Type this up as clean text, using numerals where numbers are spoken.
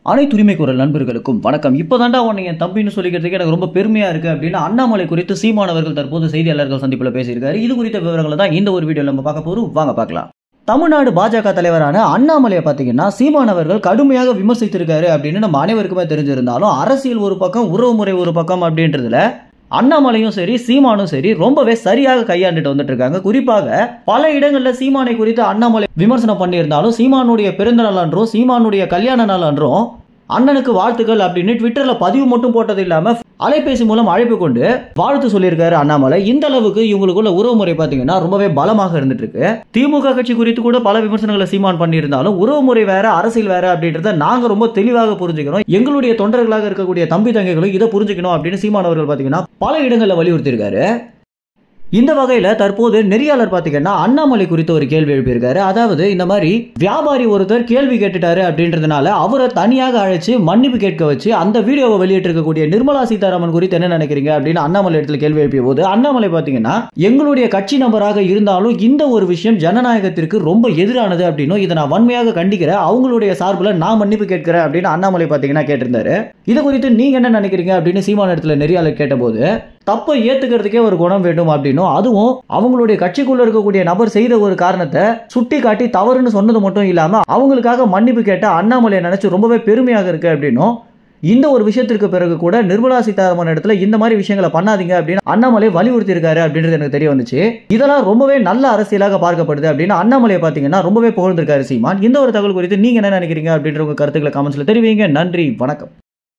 அனைத்து உரிமை குரல் நண்பர்களுக்கும் வணக்கம். இப்போதாண்டா உன்னை என் தம்பின்னு சொல்லிக்கிறதுக்கு எனக்கு ரொம்ப பெருமையா இருக்கு அப்படின்னு அண்ணாமலை குறித்து சீமான் அவர்கள் தற்போது செய்தியாளர்கள் சந்திப்பில் பேசியிருக்காரு. இது குறித்த விவரங்களை தான் இந்த ஒரு வீடியோவில் நம்ம பார்க்க போறோம். வாங்க பார்க்கலாம். தமிழ்நாடு பாஜக தலைவரான அண்ணாமலையை பார்த்தீங்கன்னா சீமான் அவர்கள் கடுமையாக விமர்சித்திருக்காரு அப்படின்னு நம்ம அனைவருக்குமே தெரிஞ்சிருந்தாலும் அரசியல் ஒரு பக்கம், உறவுமுறை ஒரு பக்கம் அப்படின்றதுல அண்ணாமலையும் சரி சீமானும் சரி ரொம்பவே சரியாக கையாண்டுட்டு வந்துட்டு இருக்காங்க. குறிப்பாக பல இடங்கள்ல சீமானை குறித்து அண்ணாமலை விமர்சனம் பண்ணியிருந்தாலும் சீமானுடைய பிறந்த நாள் அன்றும் சீமானுடைய கல்யாண நாள் அன்றும் அண்ணனுக்கு வாழ்த்துக்கள் அப்படின்னு ட்விட்டர்ல பதிவு மட்டும் போட்டது இல்லாம அலைபேசி மூலம் அழைப்பு கொண்டு வாழ்த்து சொல்லியிருக்காரு அண்ணாமலை. இந்த அளவுக்கு இவங்களுக்குள்ள உறவுமுறை பாத்தீங்கன்னா ரொம்பவே பலமாக இருந்துட்டு இருக்கு. திமுக கட்சி குறித்து கூட பல விமர்சனங்களை சீமான் பண்ணியிருந்தாலும் உறவுமுறை வேற, அரசியல் வேற அப்படின்றத நாங்க ரொம்ப தெளிவாக புரிஞ்சுக்கணும். எங்களுடைய தொண்டர்களாக இருக்கக்கூடிய தம்பி தங்கைகளும் இதை புரிஞ்சுக்கணும் அப்படின்னு சீமான் அவர்கள் பாத்தீங்கன்னா பல இடங்களில் வலியுறுத்தி இருக்காரு. இந்த வகையில தற்போது நெறியாளர் பாத்தீங்கன்னா அண்ணாமலை குறித்து ஒரு கேள்வி எழுப்பியிருக்காரு. அதாவது இந்த மாதிரி வியாபாரி ஒருத்தர் கேள்வி கேட்டுட்டாரு அப்படின்றதுனால அவரை தனியாக அழைச்சு மன்னிப்பு கேட்க வச்சு அந்த வீடியோவை வெளியிட்டிருக்கக்கூடிய நிர்மலா சீதாராமன் குறித்து என்ன நினைக்கிறீங்க அப்படின்னு அண்ணாமலை இடத்துல கேள்வி எழுப்பிய போது அண்ணாமலை பாத்தீங்கன்னா எங்களுடைய கட்சி நபராக இருந்தாலும் இந்த ஒரு விஷயம் ஜனநாயகத்திற்கு ரொம்ப எதிரானது அப்படின்னும் இதை நான் வன்மையாக கண்டிக்கிறேன், அவங்களுடைய சார்பில் நான் மன்னிப்பு கேட்கிறேன் அப்படின்னு அண்ணாமலை பாத்தீங்கன்னா கேட்டிருந்தாரு. இது குறித்து நீங்க என்ன நினைக்கிறீங்க அப்படின்னு சீமான இடத்துல நெறியாளர் கேட்டபோது தப்பை ஏத்துக்கிறதுக்கே ஒரு குணம் வேண்டும் அப்படின்னும் அதுவும் அவங்களுடைய கட்சிக்குள்ள இருக்கக்கூடிய நபர் செய்த ஒரு காரணத்தை சுட்டி காட்டி தவறுன்னு சொன்னது மட்டும் இல்லாம அவங்களுக்காக மன்னிப்பு கேட்ட அண்ணாமலையை நினைச்சு ரொம்பவே பெருமையாக இருக்கு அப்படின்னும் இந்த ஒரு விஷயத்திற்கு பிறகு கூட நிர்மலா சீதாராமன் இடத்துல இந்த மாதிரி விஷயங்களை பண்ணாதீங்க அப்படின்னு அண்ணாமலை வலியுறுத்தி இருக்காரு அப்படின்றது எனக்கு தெரிய வந்துச்சு. இதெல்லாம் ரொம்பவே நல்ல அரசியலாக பார்க்கப்படுது அப்படின்னு அண்ணாமலையை பாத்தீங்கன்னா ரொம்பவே புகழ்ந்திருக்காரு சீமான். இந்த ஒரு தகவல் குறித்து நீங்க என்ன நினைக்கிறீங்க அப்படின்ற உங்க கருத்துக்களை கமெண்ட்ஸ்ல தெரிவிங்க. நன்றி, வணக்கம்.